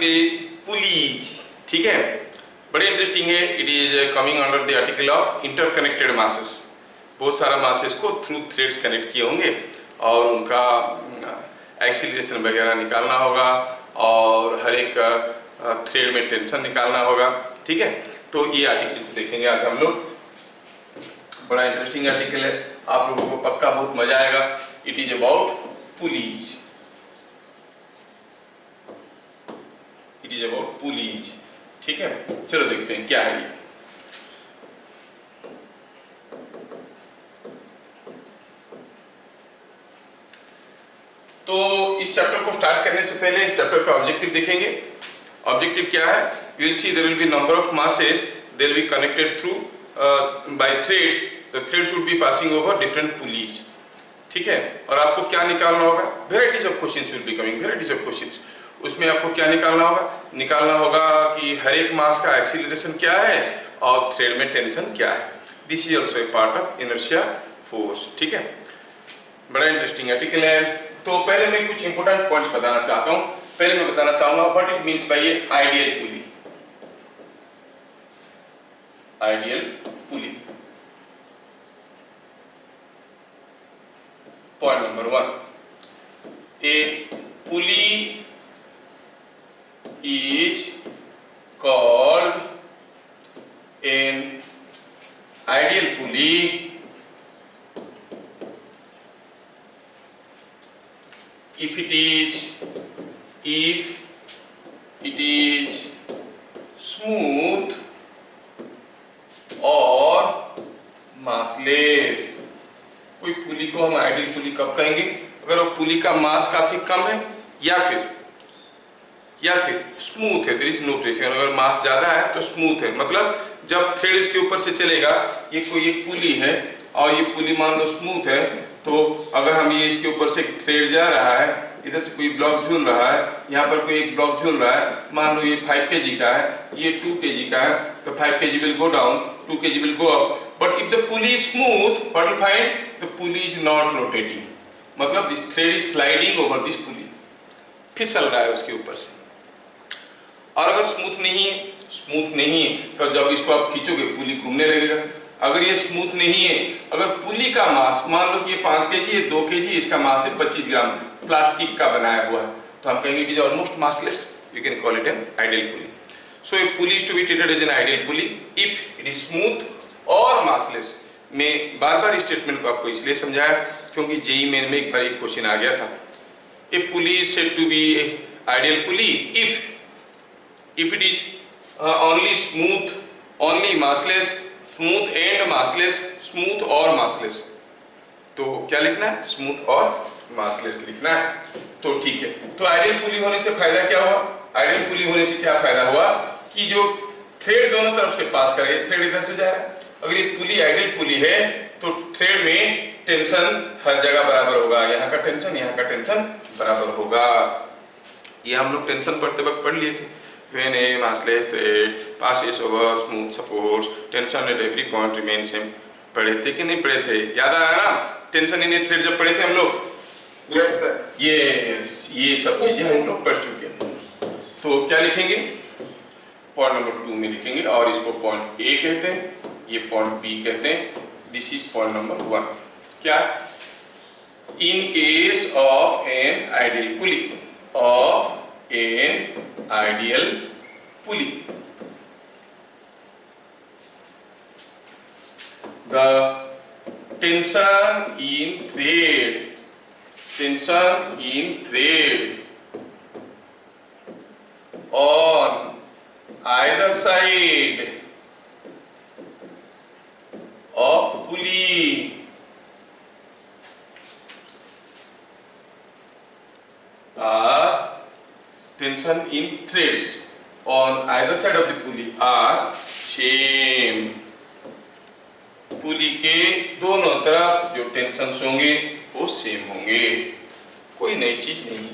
Article pulleys, ठीक है, बड़े इंटरेस्टिंग है। It is coming under the article of interconnected masses. बहुत सारा मासेस को थ्रू थ्रेड्स कनेक्ट किए होंगे और उनका एक्सीलरेशन वगैरह निकालना होगा और हर एक थ्रेड में टेंशन निकालना होगा, ठीक है। तो ये आर्टिकल देखेंगे आज हम लोग। बड़ा इंटरेस्टिंग आर्टिकल है, आप लोगों को पक्का बहुत मजा आएगा। It is about pulleys, it is about pulleys, ठीक है। चलो देखते हैं क्या है ये। तो इस चैप्टर को स्टार्ट करने से पहले इस चैप्टर का ऑब्जेक्टिव देखेंगे। ऑब्जेक्टिव क्या है? You will see there will be number of masses, they will be connected through by threads, the thread should be passing over different pulleys, ठीक है। और आपको क्या निकालना होगा? Varieties of questions will be coming, varieties of questions. उसमें आपको क्या निकालना होगा? निकालना होगा कि हर एक मास का एक्सीलरेशन क्या है और थ्रेड में टेंशन क्या है। This is also a part of inertia force, ठीक है। बड़ा इंटरेस्टिंग आर्टिकल है। तो पहले मैं कुछ इंपोर्टेंट पॉइंट्स बताना चाहता हूं। पहले मैं बताना चाहूंगा what it means by a ideal pulley. Ideal pulley, point number 1, A pulley is called an ideal pulley if it is smooth और massless। कोई पुली को हम आइडियल पुली कब कहेंगे? अगर वो पुली का मास काफी कम है या फिर स्मूथ है, देयर इज नो फ्रिक्शन। अगर मास ज्यादा है तो स्मूथ है, मतलब जब थ्रेड इसके ऊपर से चलेगा, ये कोई एक पुली है और ये पुली मान लो स्मूथ है, तो अगर हम ये इसके ऊपर से थ्रेड जा रहा है, इधर से कोई ब्लॉक झूल रहा है, यहाँ पर कोई एक ब्लॉक झूल रहा है, मान लो ये 5 kg का है, ये 2 kg का है, तो 5 kg will go down, 2 kg will go up. But if the pulley is smooth, what will find? The pulley is not rotating, मतलब this thread is sliding over this pulley, फिसल रहा है उसके ऊपर से। और अगर स्मूथ नहीं है तो जब इसको आप खींचोगे पुली घूमने लगेगा। अगर ये स्मूथ नहीं है, अगर पुली का मास मान लो कि ये 5 kg, ये 2 kg, इसका मास है 25 ग्राम, प्लास्टिक का बनाया हुआ है, तो हम कहेंगे it is almost massless, you can call it an ideal pulley. So a pulley is to be treated as an ideal pulley if it is smooth और मासलेस। मैं बार स्टेटमेंट को आपको इसलिए समझाया क्योंकि जेईई मेन में एक बार एक क्वेश्चन आ गया था। A pulley is said to be ideal pulley if it is only smooth, only massless, smooth and massless, smooth और massless। तो क्या लिखना है? स्मूथ और मासलेस लिखना है। तो ठीक है, तो आइडियल पुली होने से फायदा क्या हुआ? आइडियल पुली होने से क्या फायदा हुआ कि जो थ्रेड दोनों तरफ से पास करेगा, थ्रेड इधर से जा रहा है, अगर ये पुली आइडियल पुली है तो थ्रेड में टेंशन हर जगह बराबर होगा, यहाँ का टेंशन यहाँ का टेंशन बराबर होगा। ये हम लोग टेंशन पढ़ते वक्त पढ़ लिए थे। When a massless thread passes over smooth supports, tension at every point remains same। पढ़े थे कि नहीं पढ़े थे? याद आ रहा है ना? टेंशन इन ए थ्रेड जब पढ़े थे हम लोग। यस सर, यस, ये सब चीजें हम लोग पढ़ चुके हैं। तो क्या लिखेंगे? पॉइंट नंबर 2 में लिखेंगे और इसको पॉइंट ए कहते हैं, ये पॉइंट बी कहते हैं। This is point number 1। क्या? In case of N ideal pulley, of an ideal pulley, the tension in thread on either side of pulley tension in threads on either side of the pulley are same। पुली के दोनों तरफ जो tension होंगे वो same होंगे, कोई नई चीज नहीं।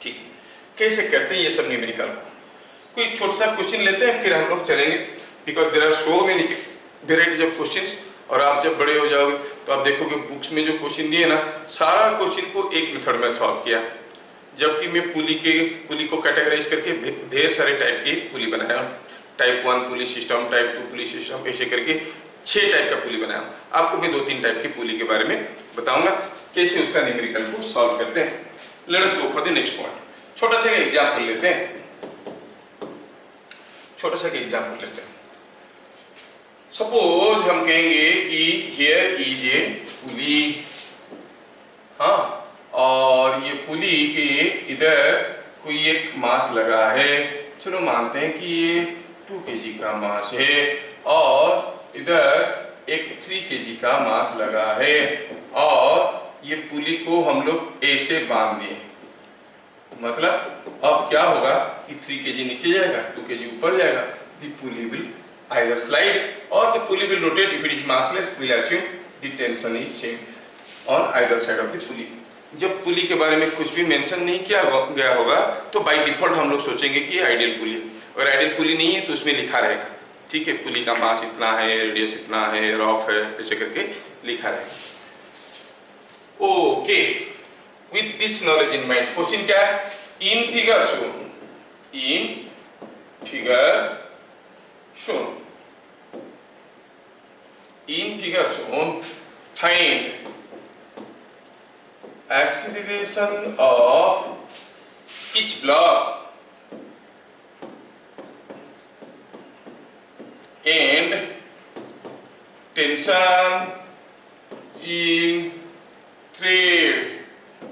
ठीक है, कैसे करते हैं ये सब न्यूमेरिकल को? कोई छोटा सा क्वेश्चन लेते हैं फिर हम लोग चलेंगे, because there are so many varieties of questions. और आप जब बड़े हो जाओगे तो आप देखोगे बुक्स में जो क्वेश्चन दिए ना, सारा क्वेश्चन को एक मेथड में सॉल्व किया, जबकि मैं पुली को कैटेगराइज करके ढेर सारे टाइप की पुली बनाया हूँ। टाइप 1 पुली सिस्टम, टाइप 2 पुली सिस्टम, ऐसे करके 6 टाइप का पुली बनाया हूँ। आपको मैं 2-3 टाइप की पुली के बारे में बताऊंगा, कैसे उसका न्यूमेरिकल को सॉल्व करते हैं। Let us go for the next point. छोटा सा एग्जाम्पल लेते हैं, छोटा सा एग्जाम्पल लेते हैं। सपोज हम कहेंगे कि हियर इज ए पुली, हाँ, और ये पुली के इधर कोई एक मास लगा है। चलो मानते हैं कि ये 2 kg का मास है और इधर एक 3 kg का मास लगा है और ये पुली को हम लोग ऐसे बांध दिए। मतलब अब क्या होगा कि 3 kg नीचे जाएगा, 2 kg ऊपर जाएगा। The pulley will either slide or the pulley will rotate. If it is massless, we'll assume the tension is same on either side of the pulley. जब पुली के बारे में कुछ भी मेंशन नहीं किया गया होगा तो बाय डिफॉल्ट हम लोग सोचेंगे कि आइडियल पुली है, और आइडियल पुली नहीं है तो उसमें लिखा रहेगा, ठीक है, पुली का मास इतना है, रेडियस इतना है, रफ है, ऐसे करके लिखा रहेगा। Okay, with this knowledge in mind, question क्या है? In figure shown, find acceleration of each block and tension in thread।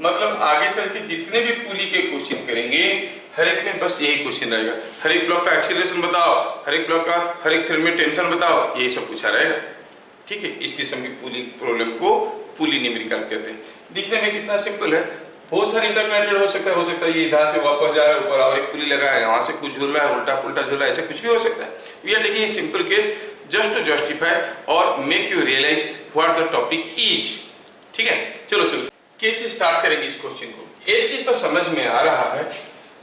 मतलब आगे चल के जितने भी पुली के क्वेश्चन करेंगे हर एक में बस यही क्वेश्चन रहेगा, हर एक ब्लॉक का एक्सीलरेशन बताओ, हर एक ब्लॉक का हर एक थ्रेड में टेंशन बताओ, यही सब पूछा रहेगा, ठीक है। इस किस्म की पुली प्रॉब्लम को पुली न्यूमेरिकल कहते हैं। दिखने में कितना सिंपल है, बहुत सारे इंटरकनेक्टेड हो सकता है ये इधर से वापस जा रहा है ऊपर, और एक पुली लगा है वहां से कुछ झूल रहा है, उल्टा पुल्टा झूला, ऐसा कुछ भी हो सकता है। We are taking a simple case just to justify और make you realise what the topic is, ठीक है। चलो सुनो, कैसे स्टार्ट करेंगे इस क्वेश्चन को। एक चीज तो समझ में आ रहा है,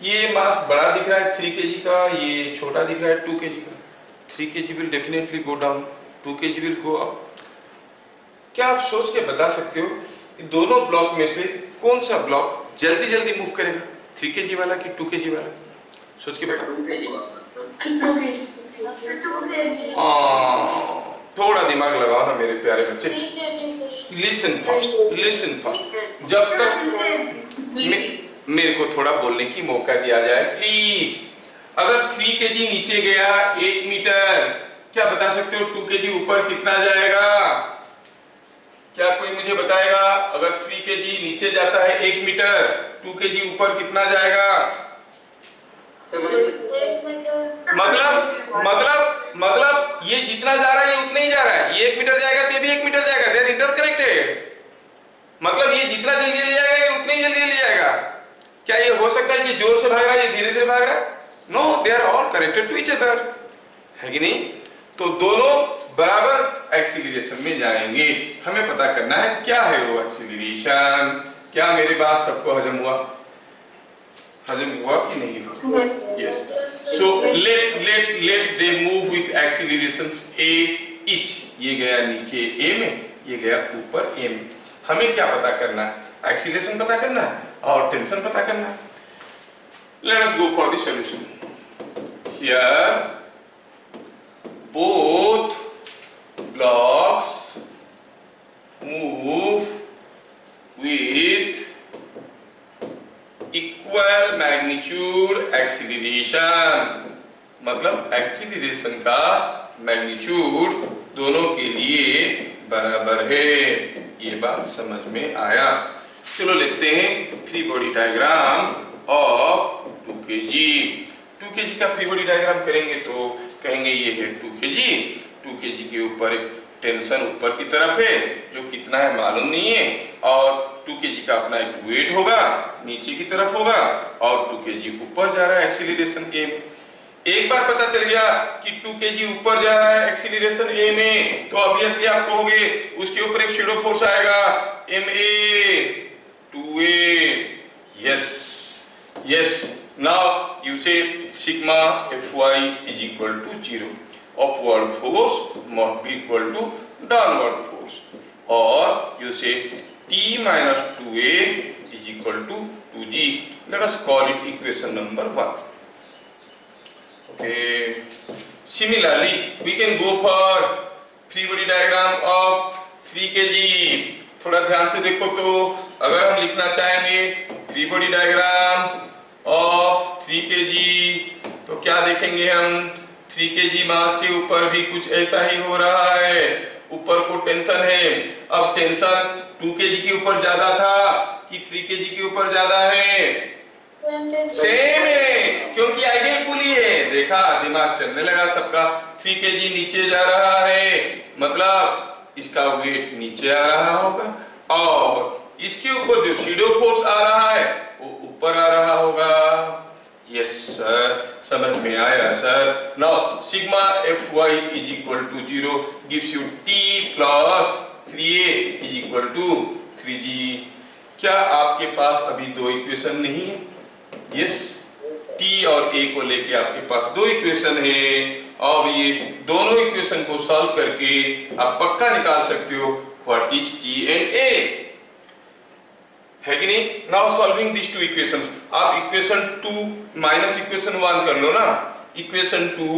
ये मास बड़ा दिख रहा है 3 kg का, ये छोटा दिख रहा है 2 kg का। 3 kg will definitely go down, 2 kg will go up. क्या आप सोच के बता सकते हो दोनों ब्लॉक में से कौन सा ब्लॉक जल्दी मूव करेगा, 3 kg वाला कि 2 kg वाला? सोच के बताओ। थोड़ा दिमाग लगाओ ना मेरे प्यारे बच्चे। लिसन फर्स्ट, जब तक मेरे को थोड़ा बोलने की मौका दिया जाए प्लीज। अगर 3 kg नीचे गया 1 मीटर, क्या बता सकते हो 2 kg ऊपर कितना जाएगा? क्या कोई मुझे बताएगा? अगर 3 kg नीचे जाता है 1 मीटर, 2 kg ऊपर कितना जाएगा? मतलब ये जितना जा रहा है ये उतना ही जा रहा है। ये 1 मीटर जाएगा तो ये भी 1 मीटर जाएगा, दे आर इंटरकनेक्टेड। मतलब ये जितना जल्दी जाएगा ये उतना ही जल्दी जाएगा। क्या ये हो सकता है कि जोर से भाग रहा है ये धीरे धीरे भाग रहा है? No, they are all connected to each other, है कि नहीं? तो दोनों बराबर एक्सीलरेशन में जाएंगे। हमें पता करना है क्या है वो एक्सीलरेशन। क्या मेरी बात सबको हजम हुआ कि नहीं हुआ? Yes. So let them move with accelerations a each। ये गया नीचे a में, ये गया ऊपर a में। हमें क्या पता करना है? एक्सीलरेशन पता करना है और टेंशन पता करना है। Let us go for the solution. Here both blocks move with equal magnitude acceleration। मतलब एक्सीलरेशन का मैग्नीट्यूड दोनों के लिए बराबर है। ये बात समझ में आया? चलो लिखते हैं free body diagram of 2 kg। 2 kg का फ्री बॉडी डायग्राम करेंगे तो कहेंगे ये है 2 kg। 2 kg के ऊपर एक टेंशन ऊपर की तरफ है जो कितना है मालूम नहीं है, और 2 kg का अपना एक वेट होगा नीचे की तरफ होगा, और 2 kg ऊपर जा रहा है एक्सीलरेशन a में। एक बार पता चल गया कि 2 kg ऊपर जा रहा है एक्सीलरेशन a में, तो ऑब्वियसली आप कहोगे उसके ऊपर एक शैडो फोर्स आएगा ma 2a। Yes. Now you say sigma Fy is equal to 0. Upward force must be equal to downward force. Or you say T minus 2a is equal to 2g. Let us call it equation number 1. Okay. Similarly, we can go for free body diagram of 3 kg. थोड़ा ध्यान से देखो तो अगर हम लिखना चाहेंगे free body diagram of 3 kg तो क्या देखेंगे हम 3 kg मास के ऊपर भी कुछ ऐसा ही हो रहा है। ऊपर को टेंशन है। अब टेंशन 2 kg के ऊपर ज्यादा था कि 3 kg के ऊपर ज्यादा है? सेम है, क्योंकि आइडियल पुली है। देखा, दिमाग चलने लगा सबका। 3 kg नीचे जा रहा है, मतलब इसका वेट नीचे आ रहा होगा और इसके ऊपर जो शैडो फोर्स आ रहा है वो ऊपर आ रहा होगा। यस सर, समझ में आया sir. Now sigma Fy is equal to 0 gives you T plus 3A is equal to 3G। क्या आपके पास अभी दो इक्वेशन नहीं है? यस, T और A को लेके आपके पास दो इक्वेशन है। अब ये दोनों इक्वेशन को सॉल्व करके आप पक्का निकाल सकते हो what is T and A, है कि नहीं? Now solving this two equations, आप इक्वेशन 2 माइनस इक्वेशन 1 कर लो ना। इक्वेशन 2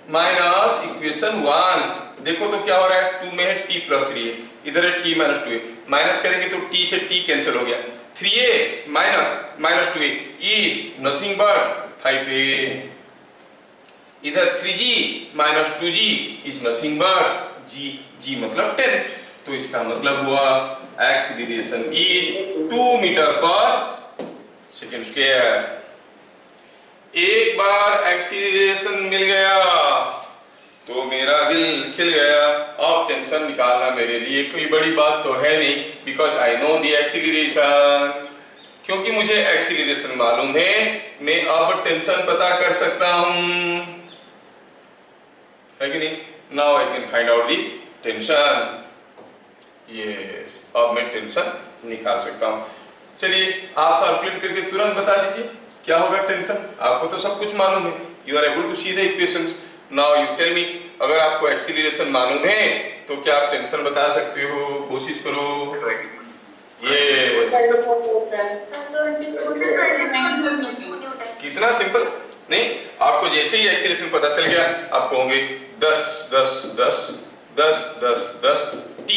माइनस इक्वेशन 1, देखो तो क्या हो रहा है। 2 में है T प्लस 3 है, इधर है T माइनस 2 है। माइनस करेंगे तो T से T कैंसिल हो गया। 3A minus 2A is nothing but 5A। इधर 3G minus 2G is nothing but G मतलब 10। तो इसका मतलब हुआ acceleration is 2 metre per second square. एक बार एक्सीलरेशन मिल गया तो मेरा दिल खिल गया। अब टेंशन निकालना मेरे लिए कोई बड़ी बात तो है नहीं, because I know the acceleration. क्योंकि मुझे एक्सीलरेशन मालूम है, मैं अब टेंशन पता कर सकता हूं, है कि नहीं? Now I can find out the tension. Yes, अब मैं टेंशन निकाल सकता हूं। चलिए आप कैलकुलेट करके तुरंत बता दीजिए क्या होगा टेंशन। आपको तो सब कुछ मालूम है, you are able to see the equations. Now you tell me, अगर आपको एक्सीलरेशन मालूम है तो क्या आप टेंशन बता सकते हो? कोशिश करो। यस, कितना सिंपल। नहीं, आपको जैसे ही एक्सीलरेशन पता चल गया आप कहोगे 10 10 10 10 10 10 T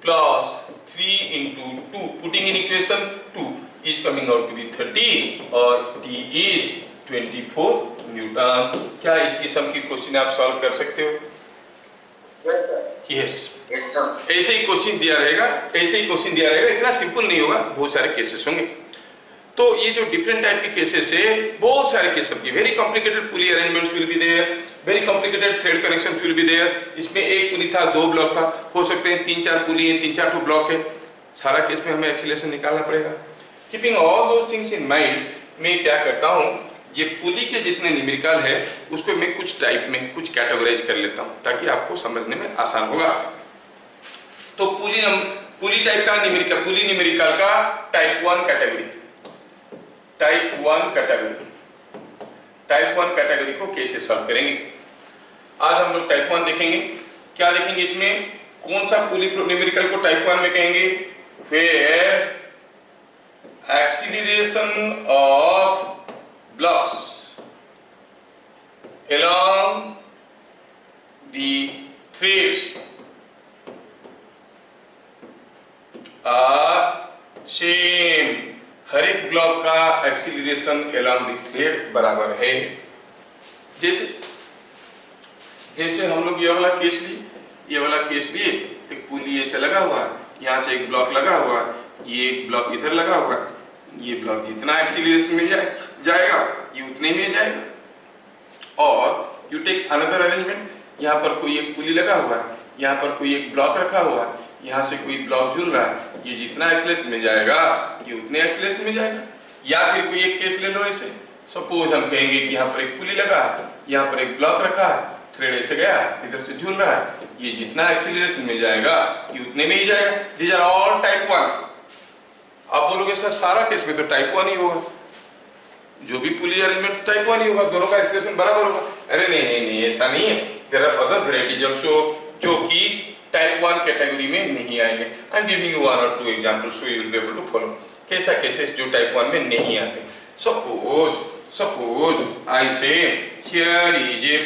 plus 3 into 2, putting in equation 2 is coming out to be 30 और T is 24 न्यूटन। क्या इसकी सम की क्वेश्चन आप सॉल्व कर सकते हो? यस, ऐसे ही क्वेश्चन दिया रहेगा, ऐसे ही क्वेश्चन दिया रहेगा। इतना सिंपल नहीं होगा, बहुत सारे केसेस होंगे। तो ये जो डिफरेंट टाइप के केसेस है, बहुत सारे केस की very complicated pulley arrangements will be there, very complicated thread connections will be there. इसमें एक पुली था, 2 ब्लॉक था, हो सकते हैं 3-4 पुली है, 3-4 ब्लॉक है। सारा केस में हमें एक्सीलरेशन निकालना पड़ेगा। Keeping all those things in mind, मैं क्या करता हूँ, ये पुली के जितने न्यूमेरिकल है उसको मैं कुछ टाइप में कुछ कैटेगराइज कर लेता हूँ ताकि आपको समझने में आसान होगा। तो पुली टाइप का न्यूमेरिकल, पुली न्यूमेरिकल का type 1 category, type 1 category, type 1 category को कैसे सॉल्व करेंगे? आज हम लोग टाइप 1 देखेंगे। क्या देखेंगे इसमें? कौन सा पुली न्यूमेरिकल को टाइप 1 में कहेंगे? Where acceleration of blocks along the threads are same। हर एक ब्लॉक का एक्सीलरेशन along the thread बराबर है। जैसे हम लोग ये वाला केस लिए, ये वाला केस लिए, एक पुली ऐसे लगा हुआ है, यहाँ से एक ब्लॉक लगा हुआ है, ये एक ब्लॉक इधर लगा हुआ है। ये ब्लॉक जितना एक्सीलरेशन में जाएगा ये उतने में जाएगा। और यू टेक अनदर अरेंजमेंट, यहाँ पर कोई एक पुली लगा हुआ है, यहाँ पर कोई एक ब्लॉक रखा हुआ है, यहाँ से कोई ब्लॉक जुड़ रहा है, ये जितना एक्सीलरेशन में जाएगा ये उतने एक्सीलरेशन में जाएगा। या फिर कोई एक केस ले लो ऐसे, सपोज हम कहेंगे कि यहाँ पर एक पुली लगा है, यहाँ पर एक ब्लॉक रखा है, थ्रेड ऐसे गया, इधर से झूल रहा है, ये जितना एक्सीलरेशन में जाएगा ये उतने में ही जाएगा। These are all type 1। आप बोलोगे सर सारा केस में तो टाइप 1 ही होगा, जो भी पुली अरेंजमेंट टाइप 1 ही होगा, दोनों का एक्सीलरेशन बराबर होगा। अरे नहीं नहीं नहीं, ऐसा नहीं है। There are other varieties also जो कि टाइप 1 कैटेगरी में नहीं आएंगे। I am giving you 1 or 2 examples so you will be able to follow. कैसा केसेस जो टाइप 1 में नहीं आते। Suppose I say here is a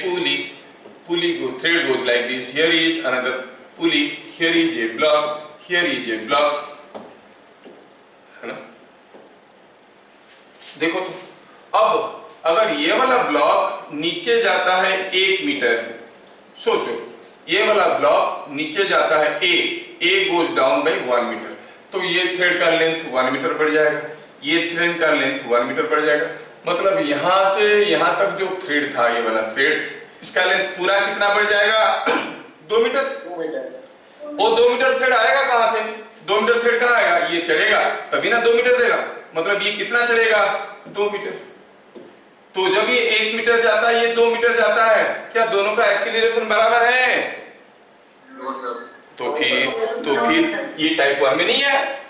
pulley thread goes like this, here is another pulley, here is a block, here is a block, है ना। देखो तो अब अगर ये वाला ब्लॉक नीचे जाता है 1 मीटर, सोचो ये वाला ब्लॉक नीचे जाता है a goes down by 1 metre, तो ये थ्रेड का लेंथ 1 मीटर बढ़ जाएगा, ये थ्रेड का लेंथ 1 मीटर बढ़ जाएगा। मतलब यहां से यहां तक जो थ्रेड था, ये वाला थ्रेड, इसका लेंथ पूरा कितना बढ़ जाएगा? 2 मीटर। वो 2 मीटर थ्रेड आएगा कहां से? 2 मीटर थ्रेड कहां आएगा? ये चढ़ेगा तभी ना 2 मीटर देगा। मतलब ये कितना चढ़ेगा? 2 मीटर। तो जब ये 1 मीटर जाता है, ये 2 मीटर जाता है, क्या दोनों का एक्सीलरेशन बराबर है? तो फिर ये टाइप 1 में नहीं है।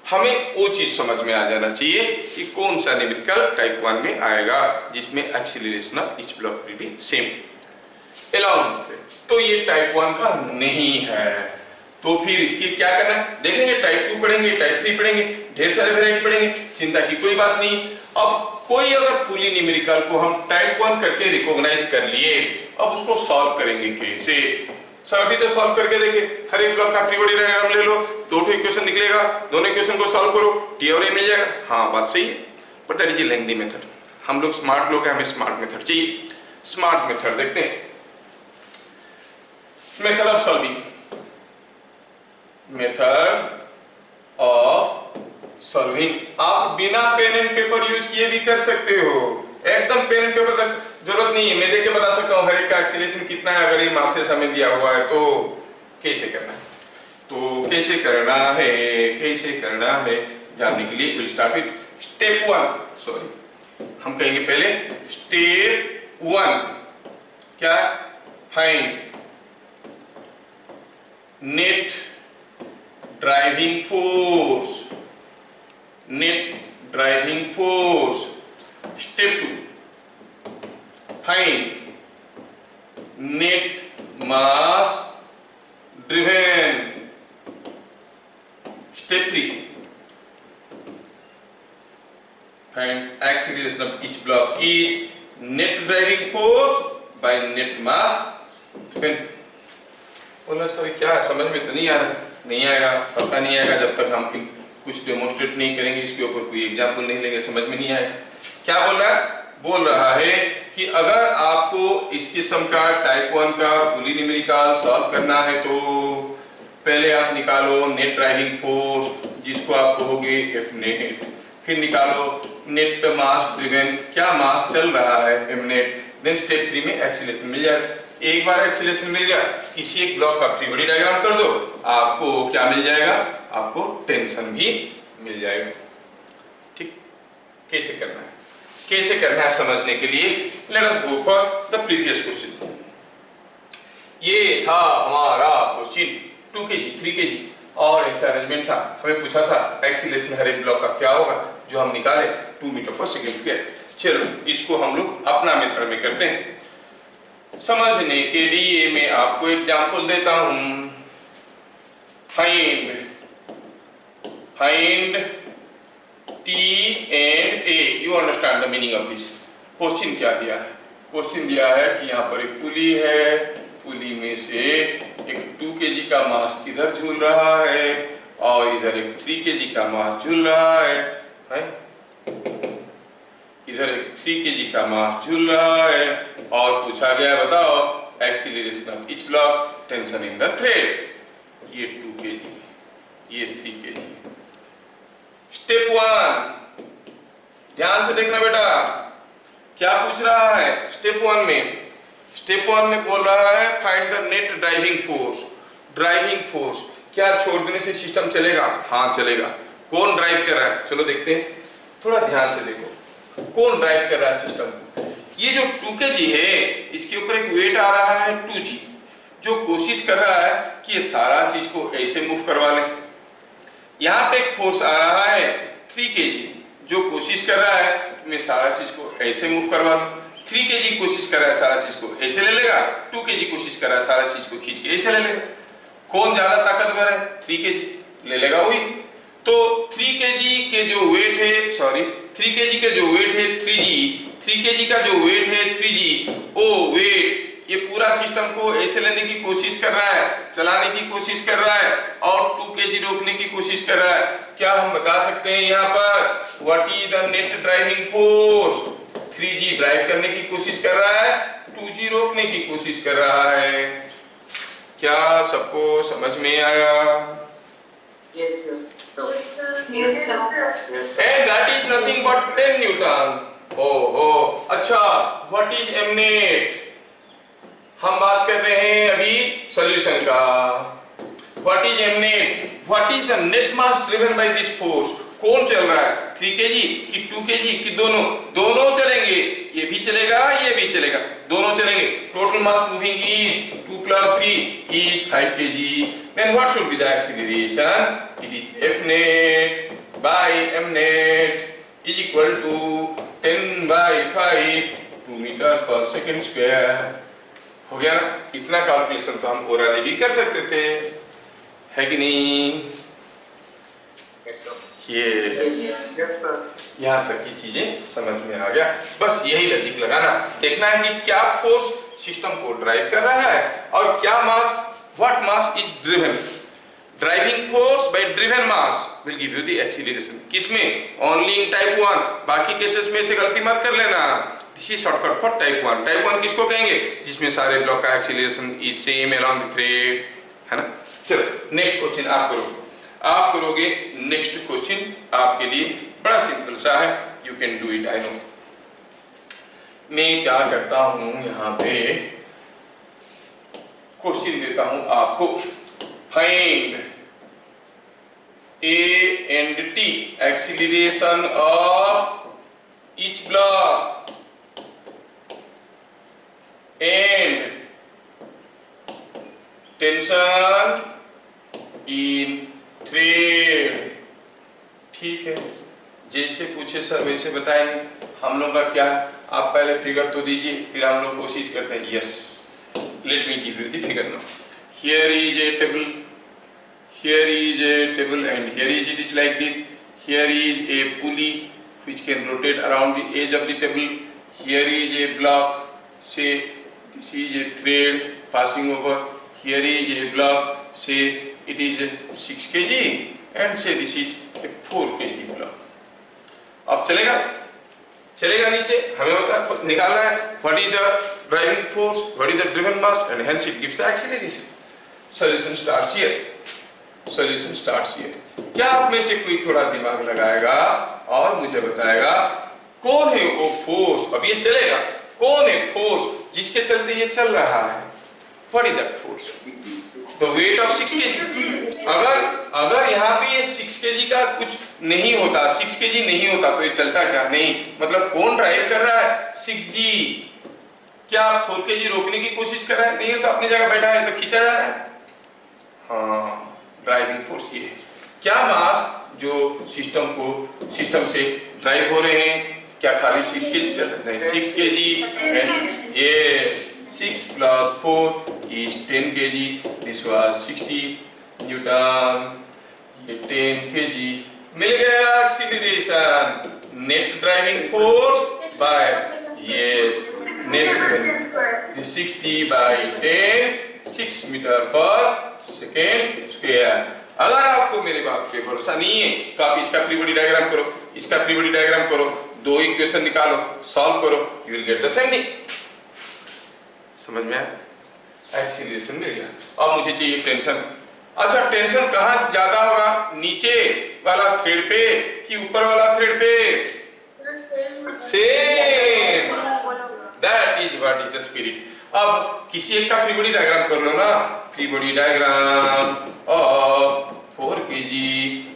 हमें वो चीज समझ में आ जाना चाहिए कि कौन सा न्यूमेरिकल टाइप 1 में आएगा जिसमें acceleration of each block will be same along thread. तो ये टाइप 1 का नहीं है। तो फिर इसकी क्या करना है? देखेंगे, टाइप 2 पढ़ेंगे, टाइप 3 पढ़ेंगे, ढेर सारे वेराइटी पढ़ेंगे, चिंता की कोई बात नहीं। अब कोई अगर पुली न्यूमेरिकल को हम टाइप 1 करके रिकॉग्नाइज कर लिए, अब उसको सॉल्व करेंगे कैसे? सर अभी तो सॉल्व करके देखिए, हर एक ब्लॉक का फ्री बॉडी डायग्राम ले लो, 2 इक्वेशन निकलेगा, दोनों इक्वेशन को सॉल्व करो, टी और ए मिल जाएगा। हाँ बात सही है, but that is a lengthy method. हम लोग स्मार्ट लोग हैं, हमें स्मार्ट मेथड चाहिए। स्मार्ट मेथड देखते हैं। Method of solving, method of solving आप बिना पेन एंड पेपर यूज किए भी कर सकते हो। एकदम पेन एंड पेपर तक जरूरत नहीं है, मैं देख के बता सकता हूँ हर एक का एक्सीलरेशन कितना है अगर ये मासेस हमें दिया हुआ है तो। कैसे करना है? तो कैसे करना है जानने के लिए will start with step 1। Sorry, हम कहेंगे पहले स्टेप 1 क्या? Find net driving force. Net driving force. Step 2 find net mass driven. Step 3 find acceleration of each block is net driving force by net mass driven. बोला sir क्या है, समझ में तो नहीं आ रहा। नहीं आएगा, पक्का नहीं आएगा जब तक हम कुछ डेमोन्स्ट्रेट नहीं करेंगे, इसके ऊपर कोई एग्जाम्पल नहीं लेंगे, समझ में नहीं आएगा। क्या बोल रहा है? बोल रहा है कि अगर आपको इस किस्म का टाइप 1 का पुली न्यूमेरिकल सॉल्व करना है तो पहले आप निकालो नेट ड्राइविंग फोर्स, जिसको आप कहोगे एफ नेट। फिर निकालो नेट मास ड्रिवेन, क्या मास चल रहा है, एम नेट। देन स्टेप 3 में एक्सीलरेशन मिल जाएगा। एक बार एक्सीलरेशन मिल गया, किसी एक ब्लॉक का फ्री बॉडी डायग्राम कर दो, आपको क्या मिल जाएगा? आपको टेंशन भी मिल जाएगा। ठीक, कैसे करना है? कैसे करना है समझने के लिए let us go for the previous question. ये था हमारा क्वेश्चन 2 kg 3 kg और ऐसा अरेंजमेंट था। हमें पूछा था एक्सीलरेशन हर एक ब्लॉक का क्या होगा, जो हम निकाले 2 मीटर पर सेकेंड स्क्वायर। चलो इसको हम लोग अपना मेथड में करते हैं। समझने के लिए मैं आपको एग्जांपल देता हूं। Find T and A, you understand the meaning of this? Question क्या दिया है? क्वेश्चन दिया है कि यहाँ पर एक पुली है, पुली में से एक 2 kg का मास इधर झूल रहा है और इधर एक 3 kg का मास झूल रहा है? इधर एक 3 kg का मास झूल रहा है और पूछा गया बताओ acceleration of each block, tension in the thread. ये 2 kg, ये 3 kg। स्टेप 1 ध्यान से देखना बेटा, क्या पूछ रहा है स्टेप 1 में? स्टेप 1 में बोल रहा है find the net driving force. Driving force, क्या छोड़ देने से सिस्टम चलेगा? हाँ चलेगा। कौन ड्राइव कर रहा है? चलो देखते हैं, थोड़ा ध्यान से देखो कौन ड्राइव कर रहा है सिस्टम। ये जो 2 kg है इसके ऊपर एक वेट आ रहा है 2g, जो कोशिश कर रहा है कि ये सारा चीज को ऐसे मूव करवा ले। यहाँ पे एक फोर्स आ रहा है 3 kg, जो कोशिश कर रहा है कि मैं सारा चीज को ऐसे मूव करवा लूं। 3 kg कोशिश कर रहा है सारा चीज को ऐसे ले लेगा, 2 kg कोशिश कर रहा है सारा चीज को खींच के ऐसे ले लेगा। कौन ज्यादा ताकतवर है? 3 kg ले लेगा वही। तो 3 kg के जो वेट है, सॉरी 3 kg का जो वेट है 3 kg का जो वेट है 3g, वो वेट ये पूरा सिस्टम को ऐसे लेने की कोशिश कर रहा है, चलाने की कोशिश कर रहा है और 2 kg रोकने की कोशिश कर रहा है। क्या हम बता सकते हैं यहाँ पर what is the net driving force? 3g drive करने की कोशिश कर रहा है, 2g रोकने की कोशिश कर रहा है। क्या सबको समझ में आया? Yes, sir. Yes, sir. Yes, sir. Yes, sir. And that is nothing but 10 Newton. oh, अच्छा, what is mnet? हम बात कर रहे हैं अभी सॉल्यूशन का। What is mnet? What is the net mass driven by this force? कौन चल रहा है? 3 kg कि 2 kg कि दोनों? दोनों चलेंगे, ये भी चलेगा ये भी चलेगा, दोनों चलेंगे। Total mass moving is 2 + 3 is 5 kg. Then what should be the acceleration? It is F net by m net is equal to 10/5 2 meter per second square. हो गया ना? इतना कैलकुलेशन तो हम ओरली भी कर सकते थे, है कि नहीं? Yes, sir. Yes. Yes, sir. यहाँ तक की चीजें समझ में आ गया। बस यही लॉजिक लगाना, देखना है कि क्या फोर्स सिस्टम को ड्राइव कर रहा है और क्या mass, what mass is driven. Driving force by driven mass will give you the acceleration. किसमें? Only in type 1। बाकी केसेस में से गलती मत कर लेना। This is shortcut for type 1। Type 1 किसको कहेंगे? जिसमें सारे ब्लॉक का acceleration is same along the thread, है ना। चलो नेक्स्ट क्वेश्चन आप करो, आप करोगे। नेक्स्ट क्वेश्चन आपके लिए बड़ा सिंपल सा है, you can do it, I know. मैं क्या करता हूं, यहां पे क्वेश्चन देता हूं आपको। Find A and T acceleration of each block and tension in thread। ठीक है, जैसे पूछे सर वैसे बताएंगे। हम लोग का क्या, आप पहले फिगर तो दीजिए, फिर हम लोग कोशिश करते हैं। Yes, let me give you the figure now. Here is A table, here is a table and here is, it is like this. Here is a pulley which can rotate around the edge of the table. Here is a block, say this is a thread passing over. Here is a block, say it is 6 kg and say this is a 4 kg block. अब चलेगा, चलेगा नीचे, हमें बता निकालना है what is the driving force, what is the driven mass and hence it gives the acceleration. Solution starts here. Solution starts here. क्या आप में से कोई थोड़ा दिमाग लगाएगा और मुझे बताएगा कौन है वो फोर्स, अब ये चलेगा, कौन है फोर्स जिसके चलते ये चल रहा है? What is that force? The weight of 6 kg। अगर यहाँ पे ये 6 kg का कुछ नहीं होता, 6 kg नहीं होता तो ये चलता क्या? नहीं, मतलब कौन ड्राइव कर रहा है? 6g। क्या 4 kg रोकने की कोशिश कर रहा है? नहीं, तो अपनी जगह बैठा है तो खींचा जा रहा है। हाँ, ड्राइविंग फोर्स ये है। क्या मास जो सिस्टम से ड्राइव हो रहे हैं, क्या खाली 6 kg चल रहे हैं? 6 kg एंड ये 6 + 4 is 10 kg, this was 60 newton, ये 10 kg। मिल गया acceleration, net driving force by yes net 60/10 6 metre per second square. अगर आपको मेरे बात पे भरोसा नहीं है तो आप इसका फ्री बॉडी डायग्राम करो, इसका फ्री बॉडी डायग्राम करो, दो इक्वेशन निकालो, सॉल्व करो, you will get the same thing. समझ में आया? एक्सीलरेशन मिल गया। अब मुझे चाहिए टेंशन। अच्छा, टेंशन कहाँ ज्यादा होगा, नीचे वाला थ्रेड पे कि ऊपर वाला थ्रेड पे? Same, that is what is the spirit. अब किसी एक का फ्री बॉडी डायग्राम कर लो ना, free body diagram of 4 kg,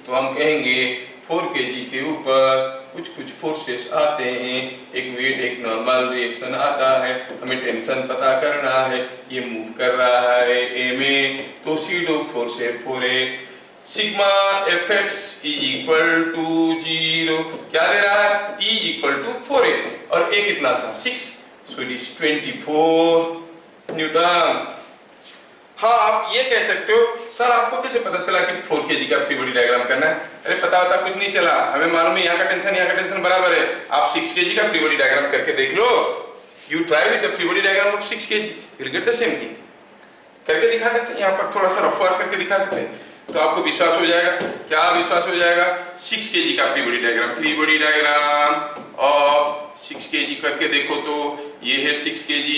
तो हम कहेंगे 4 kg के ऊपर कुछ फोर्सेस आते हैं, एक वेट एक नॉर्मल रिएक्शन आता है, हमें टेंशन पता करना है, ये मूव कर रहा है ए में, तो सीडो फोर्स है 4a, sigma fx is equal to 0, क्या दे रहा है? t is equal to 4a और a कितना था? 6, सो इट इज 24 न्यूटन। हाँ, आप ये कह सकते हो सर आपको कैसे पता चला कि 4 kg का फ्री बॉडी डायग्राम करना है? अरे पता होता कुछ नहीं चला, हमें मालूम है यहाँ का टेंशन बराबर है। आप 6 kg का फ्री बॉडी डायग्राम करके देख लो, you try with the free body diagram of 6 kg, you will get the same thing. करके दिखा देते हैं, यहाँ पर थोड़ा सा रफ वर्क करके दिखा देते हैं तो आपको विश्वास हो जाएगा। क्या विश्वास हो जाएगा? 6 kg का फ्री बॉडी डायग्राम और 6 kg करके देखो तो ये है 6 kg,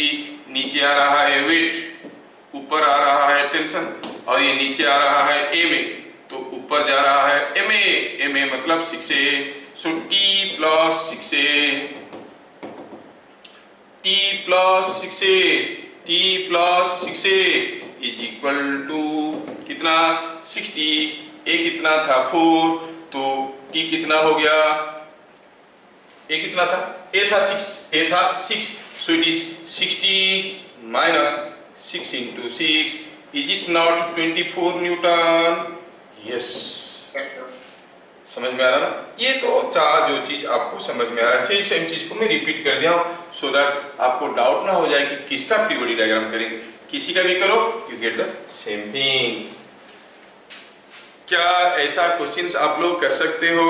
नीचे आ रहा है वेट, ऊपर आ रहा है टेंशन, और ये नीचे आ रहा है एमए, तो ऊपर जा रहा है एमए, एमए मतलब 6A, so T plus 6A, T plus 6A, T plus 6A is equal to कितना? 60। A कितना था? 4, तो T कितना हो गया? A कितना था? A था 6, so it is 60 minus 6 into 6, is it not 24 Newton? Yes. Yes, sir. समझ में आ रहा ना? ये तो था जो चीज आपको समझ में आ रहा है। सेम चीज को मैं रिपीट कर दिया हूँ सो दैट आपको डाउट ना हो जाए कि किसका फ्री बॉडी डायग्राम करेंगे, किसी का भी करो you get the same thing. क्या ऐसा क्वेश्चंस आप लोग कर सकते हो?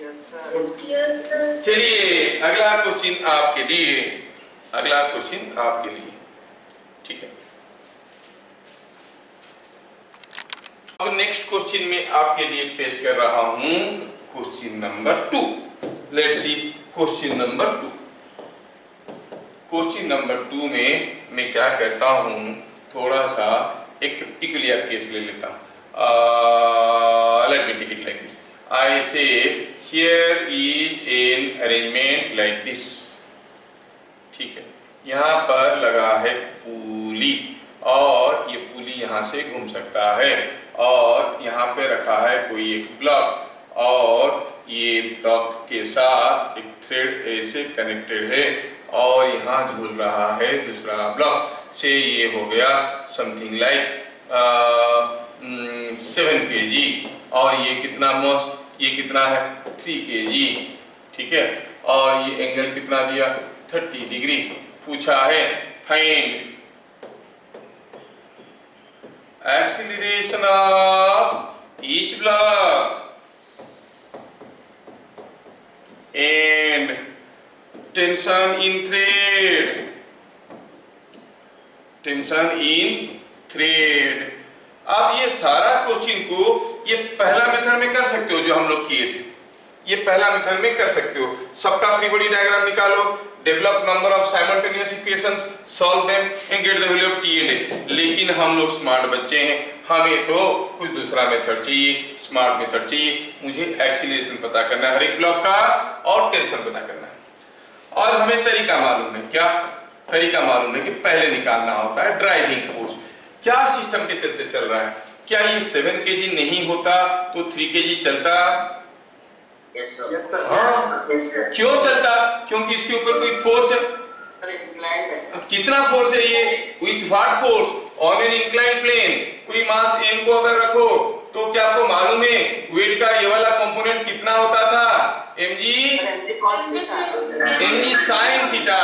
Yes, sir. Yes, sir. चलिए अगला क्वेश्चन आपके लिए, अगला क्वेश्चन आपके लिए, ठीक है। अब नेक्स्ट क्वेश्चन में आपके लिए पेश कर रहा हूं question number 2। Let's see question number 2। Question number 2 में मैं क्या करता हूं, थोड़ा सा एक पिकुलियर केस ले लेता हूं। Let me take it like this. I say here is an arrangement like this, ठीक है। यहाँ पर लगा है पुली और ये पुली यहाँ से घूम सकता है, और यहाँ पे रखा है कोई एक ब्लॉक, और ये ब्लॉक के साथ एक थ्रेड ऐसे कनेक्टेड है, और यहाँ झूल रहा है दूसरा ब्लॉक से। ये हो गया समथिंग लाइक 7 kg, और ये कितना ये कितना है? 3 kg, ठीक है। और ये एंगल कितना दिया? 30 डिग्री। पूछा है find acceleration of each block and tension in thread, tension in thread। अब ये सारा क्वेश्चन को ये पहला मेथड में कर सकते हो जो हम लोग किए थे, ये पहला मेथड में कर सकते हो। सबका फ्री बॉडी डायग्राम निकालो, develop number of simultaneous equations, solve them and get the value of T and A. लेकिन हम लोग स्मार्ट बच्चे हैं, हमें तो कुछ दूसरा मेथड चाहिए, स्मार्ट मेथड चाहिए। मुझे एक्सीलरेशन पता करना है हर एक ब्लॉक का, और टेंशन पता करना है। और हमें तरीका मालूम है, क्या तरीका मालूम है कि पहले निकालना होता है ड्राइविंग फोर्स। क्या सिस्टम के चलते चल रहा है? क्या ये 7 kg नहीं होता तो 3 kg चलता? Yes, sir. Yes, sir. हाँ। Yes, sir. क्यों चलता? क्योंकि इसके ऊपर कोई फोर्स है। Inclined है। कितना फोर्स है ये? With what force? On an inclined plane. कोई मास m को अगर रखो तो क्या आपको मालूम है वेट का ये वाला कंपोनेंट कितना होता था? mg sin थीटा,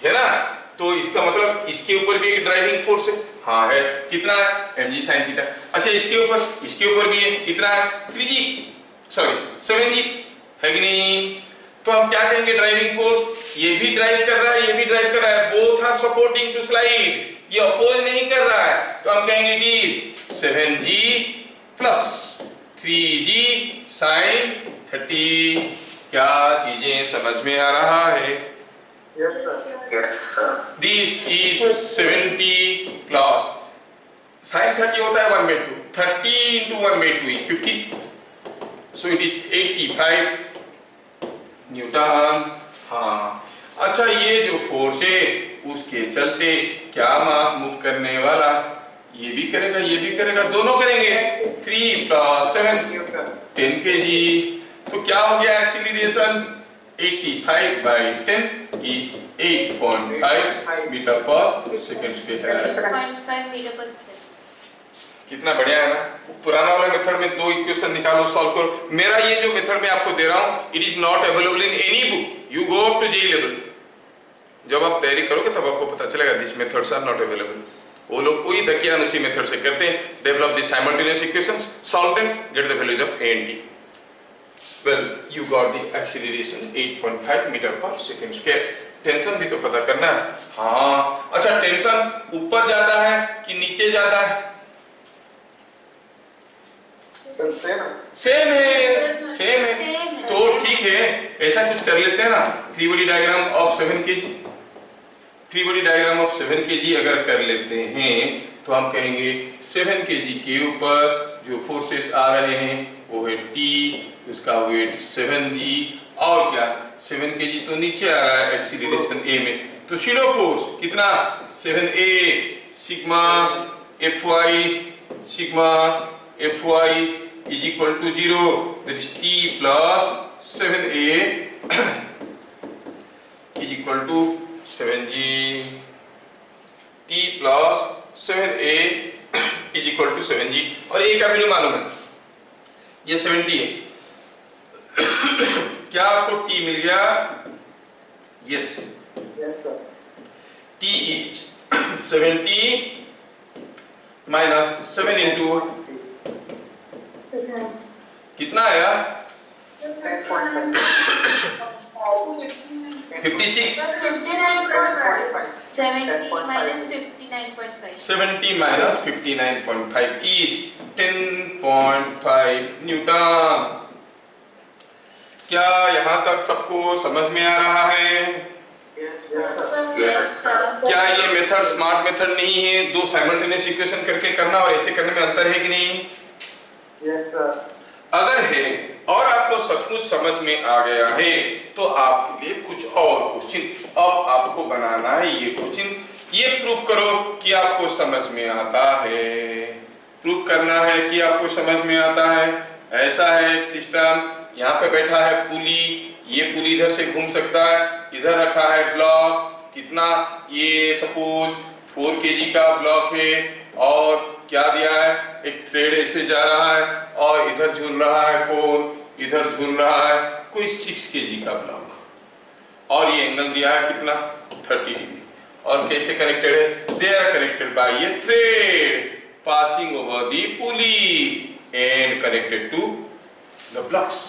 है ना? तो इसका मतलब इसके ऊपर भी एक ड्राइविंग फोर्स है। हाँ है, कितना है? mg sin theta. अच्छा इसके ऊपर भी है, कितना है? 7g है कि नहीं? तो हम क्या कहेंगे ड्राइविंग फोर्स? ये भी ड्राइव कर रहा है, ये भी ड्राइव कर रहा है, both are supporting to slide, ये अपोज नहीं कर रहा है, तो हम कहेंगे it is 7g plus 3g sin 30। क्या चीजें समझ में आ रहा है? Yes, sir. Yes, sir. This is 70 plus sin 30 होता है 1/2, 30 into 1/2 is 50, so it is 85 Newton. हाँ, अच्छा ये जो फोर्स है उसके चलते क्या मास मूव करने वाला? ये भी करेगा, ये भी करेगा, दोनों करेंगे। 3 plus 7 10 kg। तो क्या हो गया acceleration? 85/10 is 8.5 metre per second square. 0.5 metre per second. कितना बढ़िया है ना? पुराना वाला मेथड में 2 इक्वेशन निकालो, सॉल्व करो। मेरा ये जो मेथड मैं आपको दे रहा हूं it is not available in any book, you go up to JEE level, जब आप तैयारी करोगे तब आपको पता चलेगा this methods are not available. वो लोग वही दकियान उसी मेथड से करते हैं, develop the simultaneous equations, solve them, get the values of A and T. Well you got the acceleration 8.5 metre per second square. Tension भी तो पता करना है। हाँ अच्छा, टेंशन ऊपर ज्यादा है कि नीचे ज्यादा है? सेम है, सेम है। तो ठीक है, ऐसा कुछ कर लेते हैं ना, free body diagram of 7 kg, free body diagram of 7 kg अगर कर लेते हैं तो हम कहेंगे 7 kg के ऊपर जो फोर्सेस आ रहे हैं वो है T, उसका वेट 7g, और क्या 7 kg तो नीचे आ रहा है एक्सीलरेशन A में, तो शैडो फोर्स कितना 7a sigma Fy is equal to 0, that is T plus 7a is equal to 7g, T plus 7a is equal to 7g। और a का वैल्यू मालूम है, ये 70 है। क्या आपको T मिल गया? Yes, T is 70 minus 7 into कितना आया 56, 70 माइनस 59.5 इज 10.5 न्यूटन। क्या यहाँ तक सबको समझ में आ रहा है? क्या ये मेथड स्मार्ट मेथड नहीं है? दो साइमल्टेनियस इक्वेशन करके करना और ऐसे करने में अंतर है कि नहीं? अगर है और आपको सचमुच समझ में आ गया है तो आपके लिए कुछ और क्वेश्चन अब आपको बनाना है। ये क्वेश्चन ये प्रूफ करो कि आपको समझ में आता है, प्रूफ करना है कि आपको समझ में आता है। ऐसा है एक सिस्टम, यहाँ पे बैठा है पुली, ये पुली इधर से घूम सकता है, इधर रखा है ब्लॉक, कितना ये सपोज 4 kg का ब्लॉक है, और क्या दिया है एक थ्रेड ऐसे जा रहा है और इधर झूल रहा है कौन, इधर झूल रहा है कोई 6 kg का ब्लॉक, और ये एंगल दिया है कितना 30 डिग्री। और कैसे कनेक्टेड है? They are connected by a thread passing over the pulley and connected to the blocks.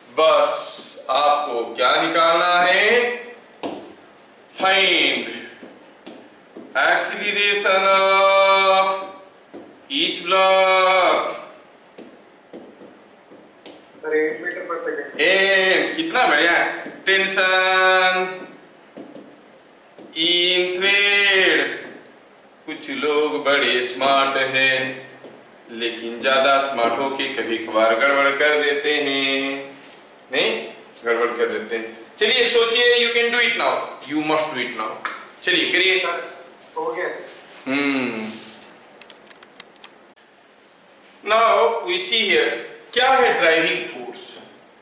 बस आपको क्या निकालना है? Find acceleration of each block and कितना बढ़िया है टेंशन इन थ्रेड। कुछ लोग बड़े स्मार्ट हैं लेकिन ज्यादा स्मार्ट होके कभी कभार गड़बड़ कर देते हैं, नहीं गड़बड़ कर देते हैं। चलिए सोचिए, you can do it now, you must do it now. चलिए करिए। Now we see here क्या है driving force,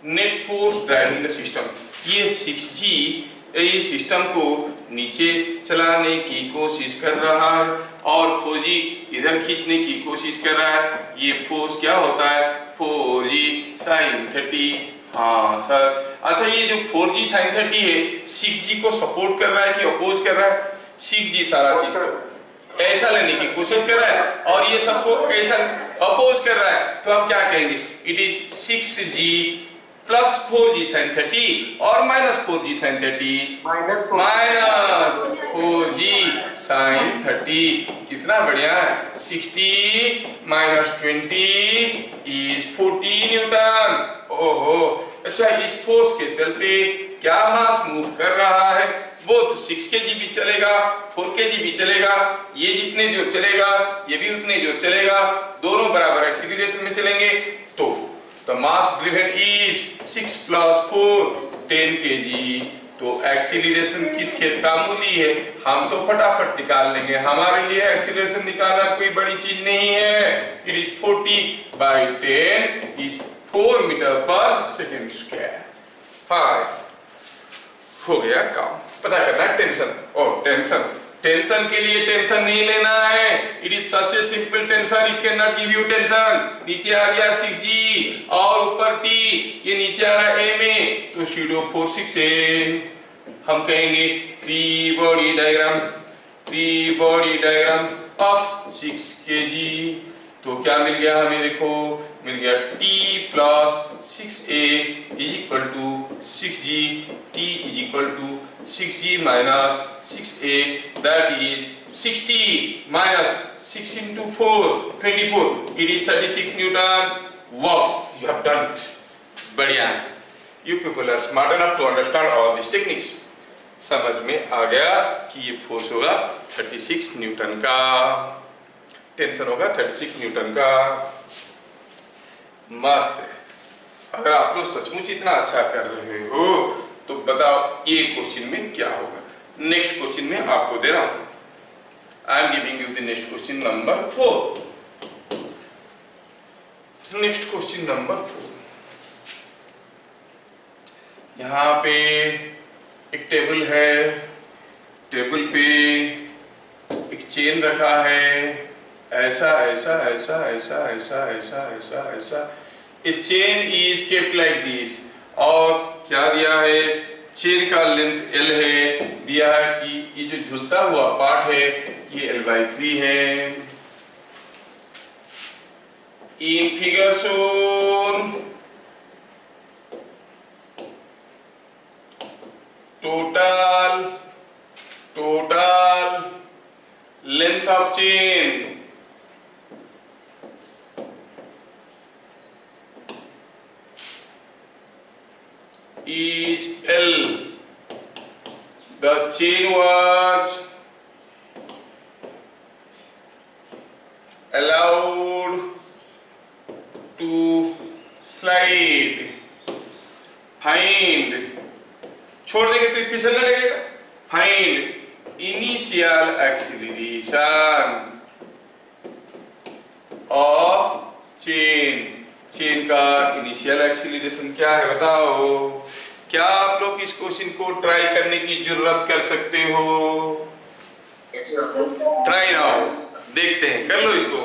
net force driving the system. ये 6G इस सिस्टम को नीचे चलाने की कोशिश कर रहा है और 4G इधर खींचने की कोशिश कर रहा है। ये फोर्स क्या होता है? 4G sin 30। हाँ सर, अच्छा ये जो 4G sin 30 है 6G को सपोर्ट कर रहा है कि अपोज कर रहा है? 6G सारा चीज को ऐसा लेने की कोशिश कर रहा है और ये सबको ऐसा अपोज कर रहा है, तो आप क्या कहेंगे? It is 6G plus 4G sin 30 और minus 4G sin 30 minus 4G sin 30। कितना बढ़िया है, 60 माइनस 20 इज 40 न्यूटन। ओहो, अच्छा इस फोर्स के चलते क्या मास मूव कर रहा है? बोथ 6 kg भी चलेगा, 4 kg भी चलेगा, ये जितने जो चलेगा ये भी उतने जो चलेगा, दोनों बराबर एक्सीलरेशन में चलेंगे। तो the mass driven is 6 plus 4 10 kg। तो एक्सीलरेशन किस खेत का मूली है? हम तो फटाफट निकाल लेंगे, हमारे लिए एक्सीलरेशन निकालना कोई बड़ी चीज नहीं है। It is 40/10 is 4 metre per second square. 5 हो गया काम। पता करना है टेंशन, और टेंशन के लिए टेंशन नहीं लेना है। It is such a simple tension, it can not give you tension. नीचे आ गया 6G और ऊपर T, ये नीचे आ रहा है A में, तो शैडो फोर्स 6 है। हम कहेंगे free body diagram of 6 kg। तो क्या मिल गया हमें, देखो मिल गया T plus 6A is equal to 6G, T is equal to 6G minus 6A, that is 60 minus 6 into 4 24, it is 36 Newton। wow, you have done it, बढ़िया है। You people are smart enough to understand all these techniques। समझ में आ गया कि ये force होगा 36 Newton का, tension होगा 36 न्यूटन का। मस्त है। अगर आप लोग सचमुच इतना अच्छा कर रहे हो तो बताओ ये क्वेश्चन में क्या होगा। नेक्स्ट क्वेश्चन में आपको दे रहा हूं, आई am giving you the next question number 4। Next question number 4, यहां पे एक टेबल है, टेबल पे एक चेन रखा है, ऐसा ऐसा ऐसा ऐसा ऐसा ऐसा ऐसा ऐसा, a chain is kept like this. और क्या दिया है, चेन का लेंथ L है, दिया है कि ये जो झूलता हुआ पार्ट है ये L/3 है। In figure shown total length of chain is L। The chain was allowed to slide। find, छोड़ देंगे तो फिसलने लगेगा। Find initial acceleration of chain. Chain का इनिशियल एक्सीलरेशन क्या है बताओ। क्या आप लोग इस क्वेश्चन को ट्राई करने की जरूरत कर सकते हो? Yes, sir. ट्राई नाउ, देखते हैं, कर लो इसको।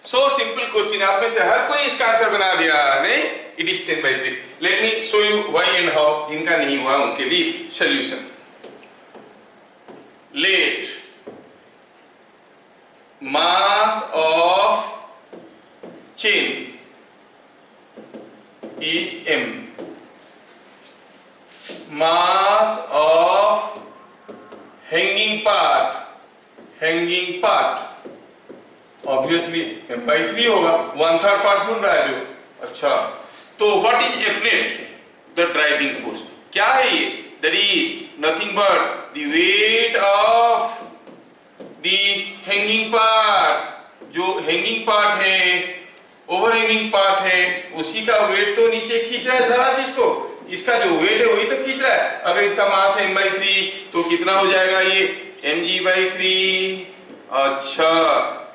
सो सिंपल क्वेश्चन, आप में से हर कोई इसका आंसर बना दिया नहीं? It is 10/3। Let me show you why and how. जिनका नहीं हुआ उनके लिए solution. Let mass of chain is m, mass of hanging part obviously m/3 होगा, 1/3 पार्ट झूल रहा है जो। अच्छा, तो what is F net? The driving force। क्या है ये? That is nothing but the weight of the hanging part। जो hanging part है, ओवरहैंगिंग पार्ट है, उसी का वेट तो नीचे खींच रहा है सारा चीज को। इसका जो वेट है वही तो खींच रहा है। अगर इसका मास है m/3 तो कितना हो जाएगा ये mg/3। अच्छा,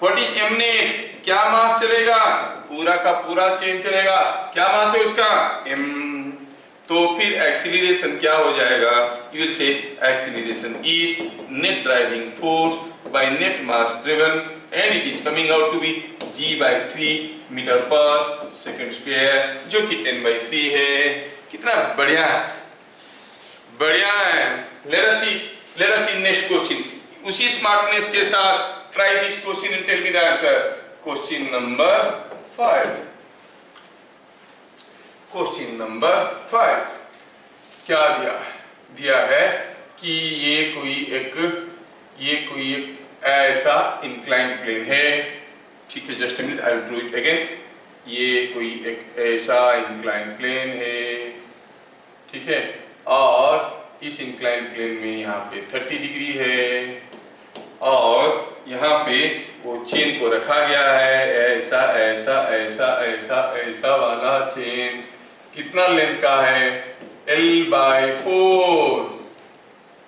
व्हाट इज m net? क्या मास चलेगा? पूरा का पूरा चेन चलेगा। क्या मास है उसका? m। तो फिर एक्सीलरेशन क्या हो जाएगा? You will say acceleration is net driving force by net mass driven and it is coming out to be g/3 metre per second square, जो कि 10/3 है। कितना बढ़िया है, बढ़िया है। Let us see next question. उसी स्मार्टनेस के साथ try this question and tell me the answer. Question number 5। Question number 5 क्या दिया है कि ये कोई एक ऐसा इंक्लाइंड प्लेन है। ठीक है, just a minute, I will draw it again. ये कोई एक ऐसा इंक्लाइन प्लेन है, ठीक है, और इस इंक्लाइन प्लेन में यहाँ पे 30 डिग्री है और यहाँ पे वो चेन को रखा गया है ऐसा ऐसा ऐसा ऐसा ऐसा वाला चेन। कितना लेंथ का है? L/4।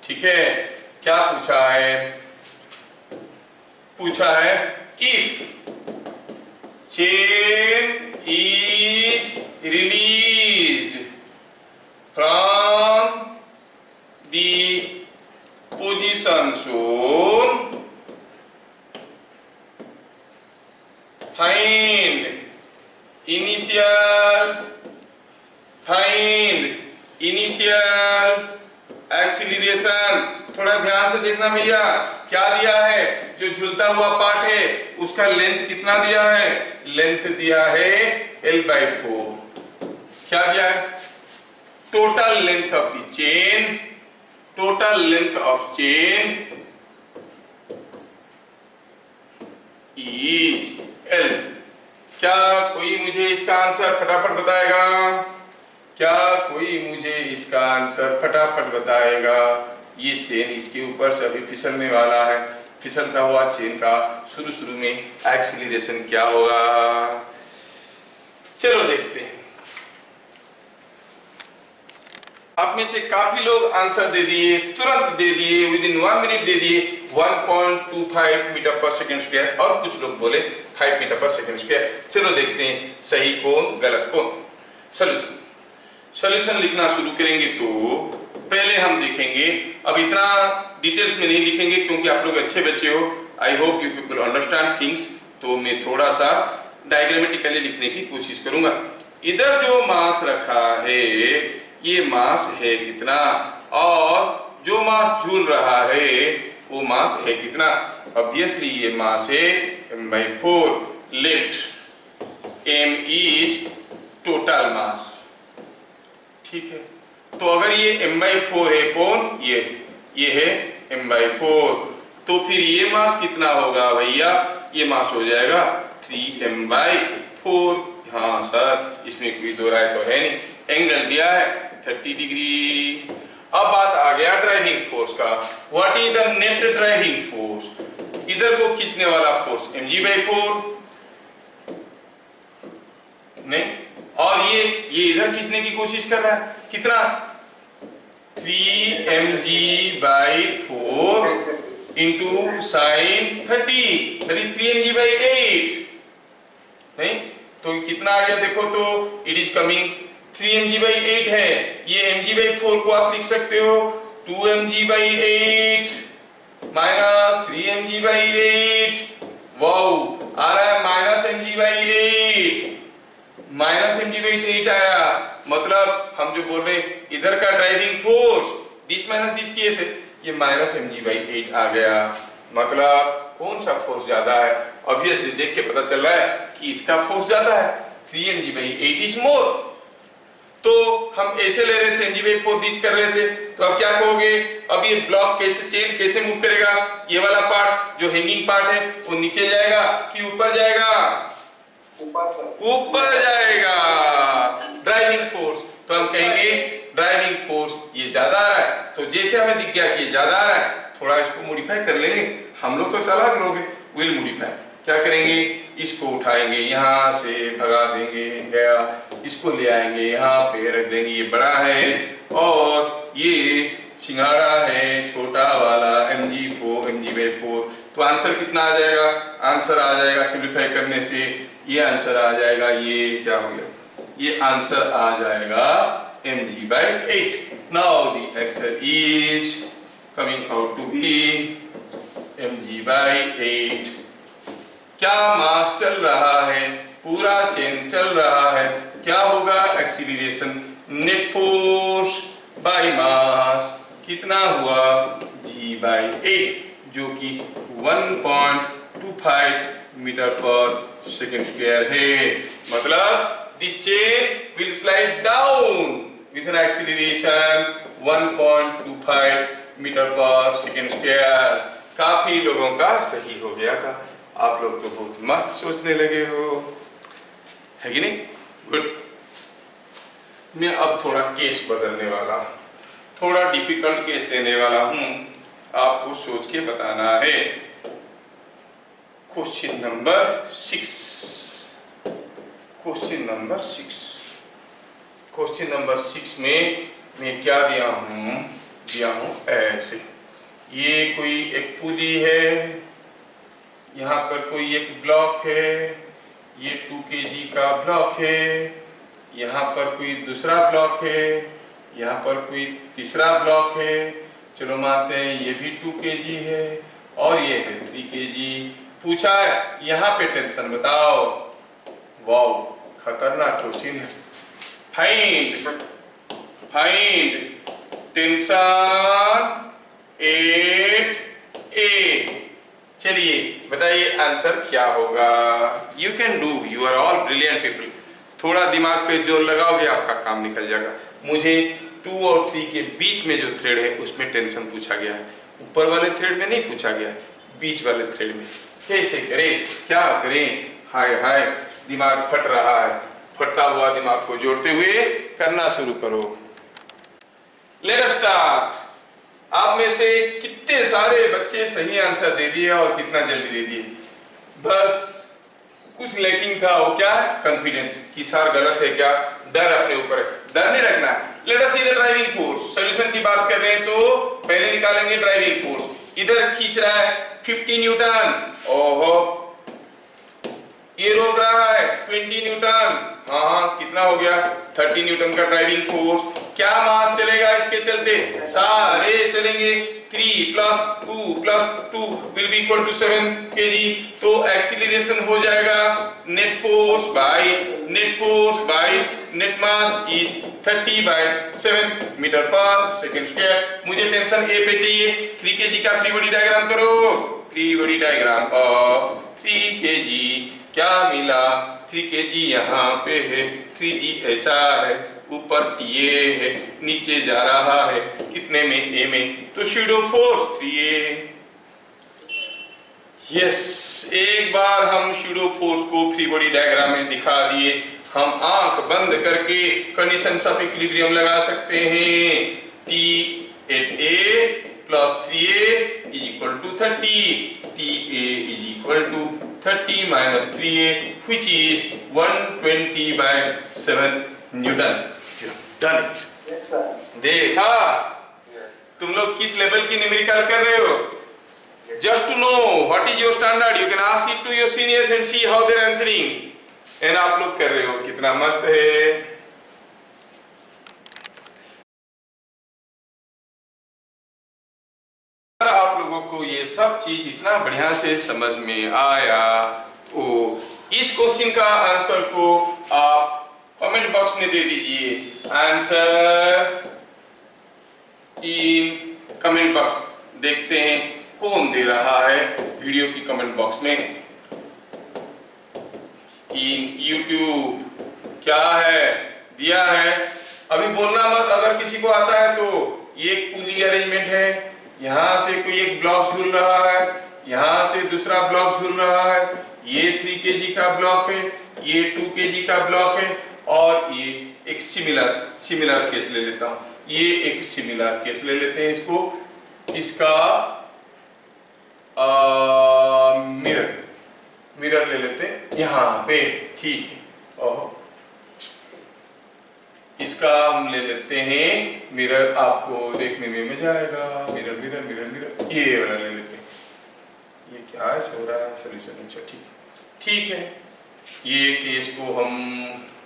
ठीक है, क्या पूछा है if chain is released from the position shown, find initial, find initial acceleration, थोड़ा ध्यान से देखना भैया, क्या दिया है, जो झूलता हुआ पार्ट है उसका लेंथ कितना दिया है, लेंथ दिया है L/4। क्या दिया है, total length of the chain, total length of chain is L। क्या कोई मुझे इसका आंसर फटाफट बताएगा, क्या कोई मुझे इसका आंसर फटाफट बताएगा। ये चेन इसके ऊपर से अभी फिसलने वाला है, फिसलता हुआ चेन का शुरू में एक्सीलरेशन क्या होगा, चलो देखते हैं। आप में से काफी लोग आंसर दे दिए, तुरंत दे दिए, विदिन 1 मिनट दे दिए 1.25 मीटर पर सेकंड स्क्वायर, और कुछ लोग बोले 5 मीटर पर सेकंड स्क्वायर। चलो देखते हैं सही कौन गलत कौन। सॉल्यूशन लिखना शुरू करेंगे तो पहले हम देखेंगे, अब इतना डिटेल्स में नहीं लिखेंगे क्योंकि आप लोग अच्छे बच्चे हो, I hope you people understand things, तो मैं थोड़ा सा डायग्रामेटिकली लिखने की कोशिश करूंगा। इधर जो मास रखा है ये मास है कितना, और जो मास झूल रहा है वो मास है कितना। ऑब्वियसली ये मास है m/4, let m is total mass, ठीक है। तो अगर ये m/4 है कौन, ये है m/4, तो फिर ये मास कितना होगा भैया, ये मास हो जाएगा 3m/4। हाँ सर, इसमें कोई दो राय तो है नहीं, एंगल दिया है 30 डिग्री। अब बात आ गया ड्राइविंग फोर्स का, what is the net driving force, इधर को खींचने वाला फोर्स mg/4 नहीं, और ये इधर खींचने की कोशिश कर रहा है, कितना 3mg/4 into sine 30, that is 3mg/8 नहीं, तो कितना आ गया देखो, तो इट इज कमिंग 3mg/8 है, ये mg/4 को आप लिख सकते हो 2mg/8 माइनस 3mg/8, वाओ आ रहा है -mg/8, -mg/8 आया, मतलब हम जो बोल रहे हैं इधर का driving force this minus this किए थे, ये -mg/8 आ गया, मतलब कौन सा फोर्स ज्यादा है, ऑब्वियसली देख के पता चल रहा है कि इसका फोर्स ज्यादा है, 3mg/8 इज मोर। तो हम ऐसे ले रहे थे mg/4 दिस कर रहे थे, तो अब क्या कहोगे, अब ये ब्लॉक कैसे, चेन कैसे मूव करेगा, ये वाला पार्ट जो हैंगिंग पार्ट है वो नीचे जाएगा कि ऊपर जाएगा, ऊपर जाएगा, ड्राइविंग फोर्स, तो हम कहेंगे ड्राइविंग फोर्स ये ज्यादा आ रहा है, तो जैसे हमें दिख गया कि ये ज्यादा आ रहा है, थोड़ा इसको मॉडिफाई कर लेंगे, हम लोग तो चालाक लोग हैं, विल मॉडिफाई, क्या करेंगे, इसको उठाएंगे यहाँ से भगा देंगे, गया, इसको ले आएंगे यहाँ पे रख देंगे, ये बड़ा है और ये सिंघाड़ा है छोटा वाला mg/4, तो आंसर कितना आ जाएगा, आंसर आ जाएगा सिंप्लीफाई करने से, ये आंसर आ जाएगा, ये क्या हो गया, ये आंसर आ जाएगा mg/8। Now the answer is coming out to be mg/8। क्या मास चल रहा है, पूरा चेन चल रहा है, क्या होगा, acceleration net force by mass कितना हुआ, g/8, जो कि 1.25 मीटर पर सेकंड स्क्वायर है, मतलब this chain will slide down with an acceleration 1.25 metre per second square. काफी लोगों का सही हो गया था, आप लोग तो बहुत मस्त सोचने लगे हो, है कि नहीं, गुड। मैं अब थोड़ा केस बदलने वाला, थोड़ा डिफिकल्ट केस देने वाला हूं, आपको सोच के बताना है। क्वेश्चन नंबर 6, क्वेश्चन नंबर 6 में मैं क्या दिया हूं ऐसे, ये कोई एक पुली है, यहाँ पर कोई एक ब्लॉक है, ये 2 kg का ब्लॉक है, यहाँ पर कोई दूसरा ब्लॉक है, यहाँ पर कोई तीसरा ब्लॉक है, चलो मानते हैं ये भी 2 kg है और ये है 3 kg। पूछा है यहाँ पे टेंशन बताओ, वाओ खतरनाक क्वेश्चन है, फाइंड टेंशन एट ए। चलिए बताइए आंसर क्या होगा। You can do, you are all brilliant people. थोड़ा दिमाग पे जोर लगाओगे आपका काम निकल जाएगा। मुझे 2 और 3 के बीच में जो थ्रेड है उसमें टेंशन पूछा गया है, ऊपर वाले थ्रेड में नहीं पूछा गया है, बीच वाले थ्रेड में। कैसे करें, क्या करें? हाय हाय, दिमाग फट रहा है। फटता हुआ दिमाग को जोड़ते हुए करना शुरू करो। Let us start. आप में से कितने सारे बच्चे सही आंसर दे दिए और कितना जल्दी दे दिए। बस कुछ लैकिंग था, वो क्या है? कॉन्फिडेंस कि सर गलत है क्या, डर अपने ऊपर है। डर नहीं रखना। Late us see the driving force. Solution की बात कर रहे हैं तो पहले निकालेंगे ड्राइविंग फोर्स। इधर खींच रहा है 50 न्यूटन, ओहो। ये रोक रहा है 20 न्यूटन, हाँ कितना हो गया? 30 न्यूटन का ड्राइविंग फोर्स। क्या मास चलेगा इसके चलते? सारे चलेंगे। 3 + 2 + 2 will be equal to 7 kg। तो एक्सीलरेशन हो जाएगा net force by net mass is 30/7 metre per second square. मुझे टेंशन ए पे चाहिए। 3 kg का फ्री बॉडी डायग्राम करो। Free body diagram of 3 kg। क्या मिला? 3 kg यहाँ पे है, 3g ऐसा है, ऊपर TA है, नीचे जा रहा है कितने में? A में। तो शूडो फोर्स 3A। यस, एक बार हम शूडो फोर्स को फ्री बॉडी डायग्राम में दिखा दिए। हम आंख बंद करके कंडीशंस ऑफ इक्विलिब्रियम लगा सकते हैं। T8A + 3A = 30। TA = 30 - 3A which is 120/7 Newton. Done it. Yes, sir. देखा Yes. तुम लोग किस लेवल की न्यूमेरिकल कर रहे हो। Just to know what is your standard, you can ask it to your seniors and see how they are answering. And आप लोग कर रहे हो, कितना मस्त है। आप लोगों को ये सब चीज इतना बढ़िया से समझ में आया तो इस क्वेश्चन का आंसर को आप कमेंट बॉक्स में दे दीजिए। Answer in comment box. देखते हैं कौन दे रहा है वीडियो की कमेंट बॉक्स में। इन यूट्यूब क्या है दिया है, अभी बोलना मत। अगर किसी को आता है तो ये एक पुली अरेंजमेंट है, यहाँ से कोई एक ब्लॉक झूल रहा है, यहाँ से दूसरा ब्लॉक झूल रहा है, ये 3 kg का ब्लॉक है, ये 2 kg का ब्लॉक है, और ये एक सिमिलर केस ले लेता हूं। ये एक सिमिलर केस ले लेते हैं इसका मिरर ले लेते हैं यहाँ पे, ठीक है। ओहो, इसका हम ले लेते हैं मिरर, आपको देखने में मजा आएगा। मिरर मिरर मिरर मिरर, ये वाला ले लेते हैं। ये क्या हो रहा है? सोल्यूशन। अच्छा ठीक है। ये केस को हम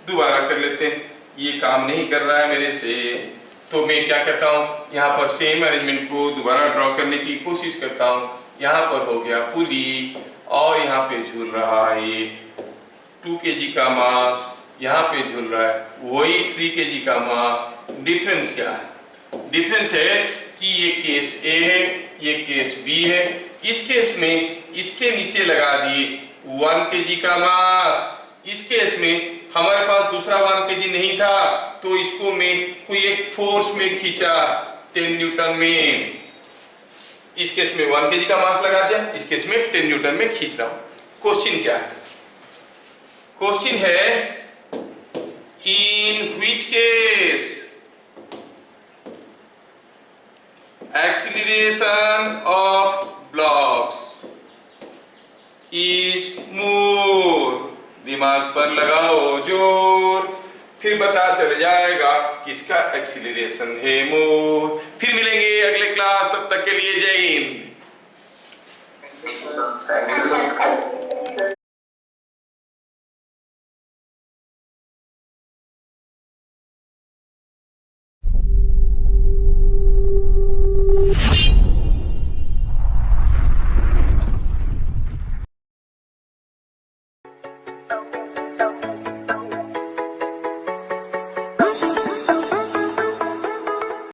दोबारा कर लेते हैं। ये काम नहीं कर रहा है मेरे से, तो मैं क्या करता हूँ, यहाँ पर सेम अरेंजमेंट को दोबारा ड्रॉ करने की कोशिश करता हूँ। यहाँ पर हो गया पुली, और यहाँ पे झूल रहा है ये 2 kg का मास, यहाँ पे झूल रहा है वही 3 kg का मास। डिफरेंस क्या है? डिफरेंस है कि ये केस A है, ये केस B है। इस केस में इसके नीचे लगा दिए 1 kg का मास। इस केस में हमारे पास दूसरा 1 kg नहीं था, तो इसको मैं कोई एक फोर्स में खींचा 10 न्यूटन में। इस केस में 1 kg का मास लगा दिया, इस केस में 10 न्यूटन में खींच रहा हूं। क्वेश्चन क्या है? क्वेश्चन है in which case acceleration of blocks is more। दिमाग पर लगाओ जोर, फिर पता चल जाएगा किसका एक्सीलरेशन है मोर। फिर मिलेंगे अगले क्लास, तब तक के लिए जय हिंद। Thank you, sir.